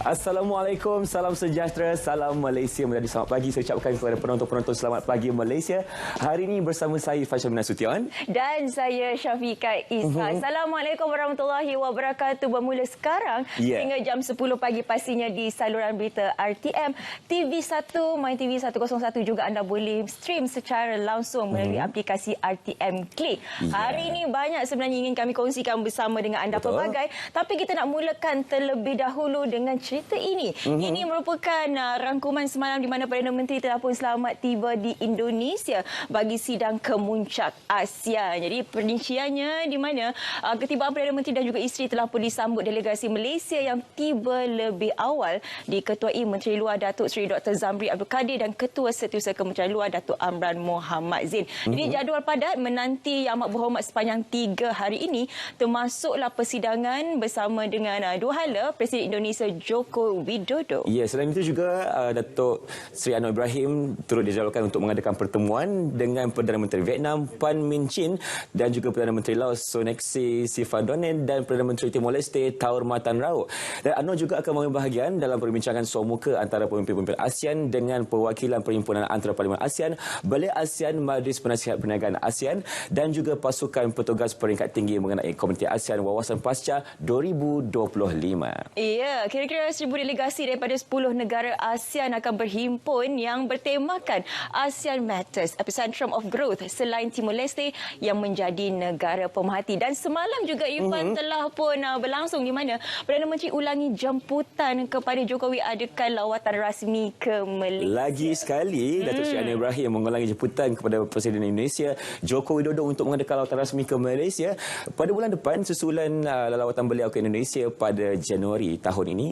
Assalamualaikum, salam sejahtera, salam Malaysia. Menjadi selamat pagi saya ucapkan kepada penonton-penonton selamat pagi Malaysia. Hari ini bersama saya Fashamina Sution dan saya Syafiqah Isa. Assalamualaikum warahmatullahi wabarakatuh. Bermula sekarang hingga jam 10 pagi pastinya di saluran berita RTM TV1, MyTV 101 juga anda boleh stream secara langsung melalui aplikasi RTM Klik. Hari ini banyak sebenarnya ingin kami kongsikan bersama dengan anda pelbagai, tapi kita nak mulakan terlebih dahulu dengan cerita ini. Ini merupakan rangkuman semalam di mana Perdana Menteri telah pun selamat tiba di Indonesia bagi sidang kemuncak ASEAN. Jadi perinciannya di mana ketibaan Perdana Menteri dan juga isteri telah pun disambut delegasi Malaysia yang tiba lebih awal diketuai Menteri Luar Datuk Seri Dr. Zamri Abdul Kadir dan Ketua Setiausaha Kementerian Luar Datuk Amran Mohamed Zain. Jadi jadual padat menanti Yang Amat Berhormat sepanjang 3 hari ini, termasuklah persidangan bersama dengan dua hala Presiden Indonesia Joko Widodo. Ya, selain itu juga Datuk Seri Anwar Ibrahim turut dijadualkan untuk mengadakan pertemuan dengan Perdana Menteri Vietnam Pham Minh Chinh dan juga Perdana Menteri Laos Sonexay Sivadonen dan Perdana Menteri Timor Leste Taur Matan Rao. Dan Anwar juga akan mengambil bahagian dalam perbincangan somuka antara pemimpin-pemimpin ASEAN dengan perwakilan Perhimpunan Antarparlimen ASEAN, Balai ASEAN, Majlis Penasihat Perniagaan ASEAN dan juga pasukan petugas peringkat tinggi mengenai Komuniti ASEAN Wawasan Pasca 2025. Ya, kira-kira 1,000 delegasi daripada 10 negara ASEAN akan berhimpun yang bertemakan ASEAN Matters, Epicentrum of Growth selain Timor Leste yang menjadi negara pemerhati. Dan semalam juga Irfan telah pun berlangsung di mana Perdana Menteri ulangi jemputan kepada Jokowi adakan lawatan rasmi ke Malaysia. Lagi sekali Datuk Seri Anwar Ibrahim mengulangi jemputan kepada Presiden Indonesia Joko Widodo untuk mengadakan lawatan rasmi ke Malaysia pada bulan depan susulan lawatan beliau ke Indonesia pada Januari tahun ini.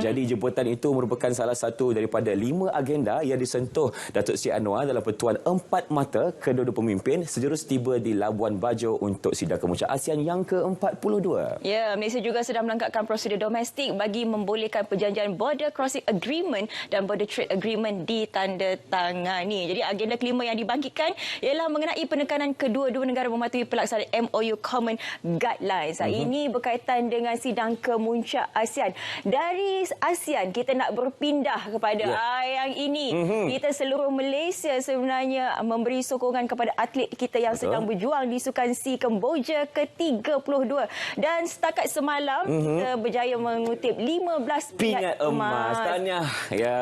Jadi jemputan itu merupakan salah satu daripada 5 agenda yang disentuh Datuk Seri Anwar dalam pertuan 4 mata kedua-dua pemimpin sejurus tiba di Labuan Bajo untuk sidang kemuncak ASEAN yang ke-42. Ya, Malaysia juga sedang melangkahkan prosedur domestik bagi membolehkan perjanjian Border Crossing Agreement dan Border Trade Agreement ditandatangani. Jadi agenda kelima yang dibangkitkan ialah mengenai penekanan kedua-dua negara mematuhi pelaksanaan MOU Common Guidelines. Ini berkaitan dengan sidang kemuncak ASEAN. Dari ASEAN kita nak berpindah kepada yang ini. Kita seluruh Malaysia sebenarnya memberi sokongan kepada atlet kita yang sedang berjuang di Sukan C Kemboja ke-32 dan setakat semalam kita berjaya mengutip 15 pingat emas. Tahniah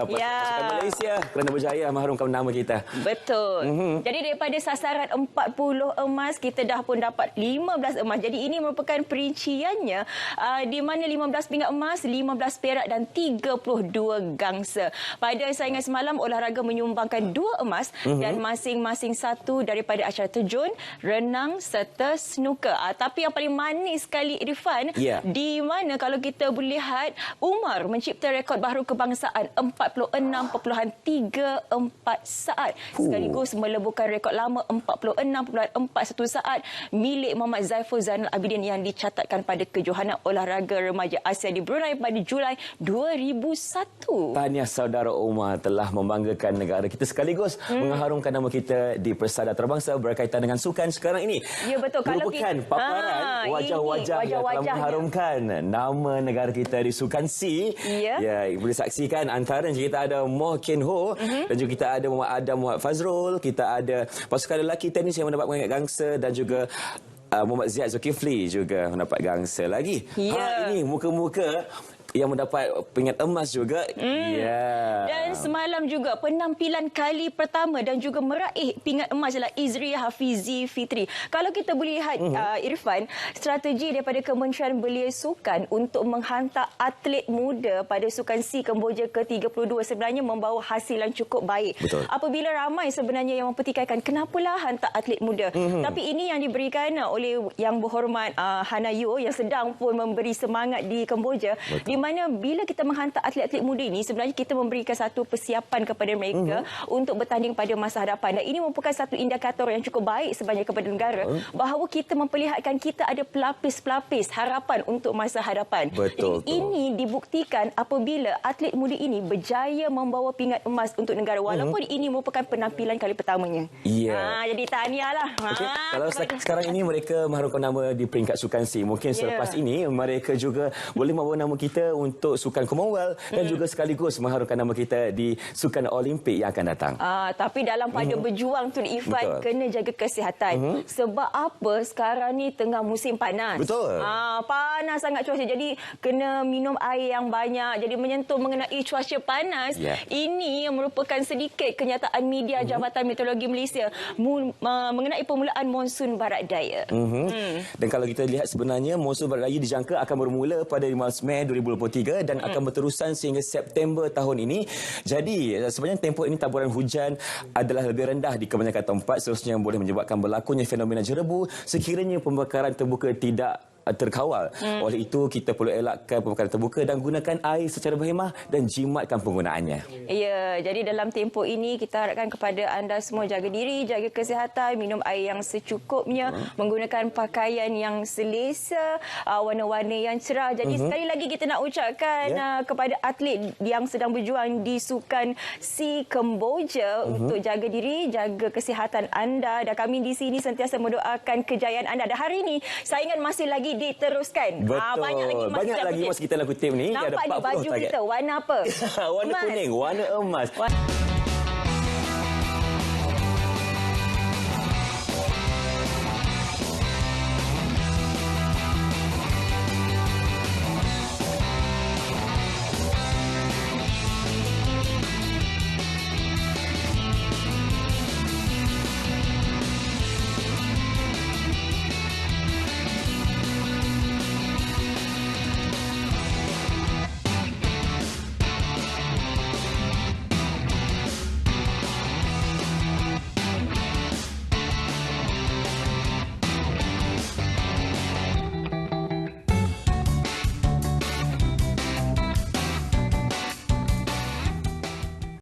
pasukan Malaysia kerana berjaya mengharumkan nama kita. Betul. Jadi daripada sasaran 40 emas kita dah pun dapat 15 emas. Jadi ini merupakan perinciannya di mana 15 pingat emas, 15 perak dan 32 gangsa. Pada saingan semalam olahraga menyumbangkan 2 emas dan masing-masing satu daripada acara terjun, renang serta snooker. Tapi yang paling manis sekali Irfan, di mana kalau kita boleh lihat Umar mencipta rekod baru kebangsaan 46.34 saat sekaligus meleburkan rekod lama 46.41 saat milik Muhammad Zaiful Zainal Abidin yang dicatatkan pada Kejohanan Olahraga Remaja Asia di Brunei pada Julai 2001. Tahniah saudara Umar telah membanggakan negara kita sekaligus mengharumkan nama kita di Persada Antarabangsa berkaitan dengan sukan sekarang ini. Ya betul. Merupakan paparan wajah-wajah yang telah mengharumkan nama negara kita di Sukan C. Ya, boleh saksikan antaranya kita ada Moh Ken Ho dan juga kita ada Muhammad Adam Muhammad Fazrul, kita ada pasukan lelaki tenis yang mendapat penghargaan gangsa dan juga Muhammad Ziyad Zulkifli juga mendapat gangsa lagi. Ini muka-muka yang mendapat pingat emas juga. Dan semalam juga penampilan kali pertama dan juga meraih pingat emas adalah Izri Hafizi Fitri. Kalau kita boleh lihat Irfan, strategi daripada Kementerian Belia Sukan untuk menghantar atlet muda pada Sukan C Kemboja ke-32 sebenarnya membawa hasil yang cukup baik. Apabila ramai sebenarnya yang mempertikaikan kenapalah hantar atlet muda. Tapi ini yang diberikan oleh Yang Berhormat Hana Yeo yang sedang pun memberi semangat di Kemboja. Di mana bila kita menghantar atlet-atlet muda ini sebenarnya kita memberikan satu persiapan kepada mereka untuk bertanding pada masa hadapan, dan ini merupakan satu indikator yang cukup baik sebenarnya kepada negara bahawa kita memperlihatkan kita ada pelapis-pelapis harapan untuk masa hadapan. Jadi ini dibuktikan apabila atlet muda ini berjaya membawa pingat emas untuk negara walaupun ini merupakan penampilan kali pertamanya. Jadi tahniahlah. Kalau sekarang ini mereka mengharumkan nama di peringkat Sukan C, mungkin selepas ini mereka juga boleh membawa nama kita kita untuk Sukan Commonwealth dan juga sekaligus mengharumkan nama kita di Sukan Olimpik yang akan datang. Tapi dalam pada berjuang tu Ifan, kena jaga kesihatan. Sebab apa? Sekarang ni tengah musim panas. Betul. Panas sangat cuaca. Jadi kena minum air yang banyak. Jadi menyentuh mengenai cuaca panas, ini merupakan sedikit kenyataan media Jabatan Meteorologi Malaysia mengenai permulaan monsun barat daya. Dan kalau kita lihat sebenarnya monsun barat daya dijangka akan bermula pada 15 Mei 2023 dan akan berterusan sehingga September tahun ini. Jadi sebenarnya tempoh ini taburan hujan adalah lebih rendah di kebanyakan tempat, seterusnya boleh menyebabkan berlakunya fenomena jerebu sekiranya pembakaran terbuka tidak terkawal. Oleh itu, kita perlu elakkan pembakaran terbuka dan gunakan air secara berhemah dan jimatkan penggunaannya. Ya, jadi dalam tempoh ini kita harapkan kepada anda semua jaga diri, jaga kesihatan, minum air yang secukupnya, menggunakan pakaian yang selesa, warna-warna yang cerah. Jadi sekali lagi kita nak ucapkan kepada atlet yang sedang berjuang di Sukan Sea Kamboja untuk jaga diri, jaga kesihatan anda, dan kami di sini sentiasa mendoakan kejayaan anda. Dan hari ini saingan masih lagi diteruskan. Betul. Banyak lagi masa kita lakukan tim ni. Nampak ada ni baju target. kita warna apa? Warna kuning, warna emas.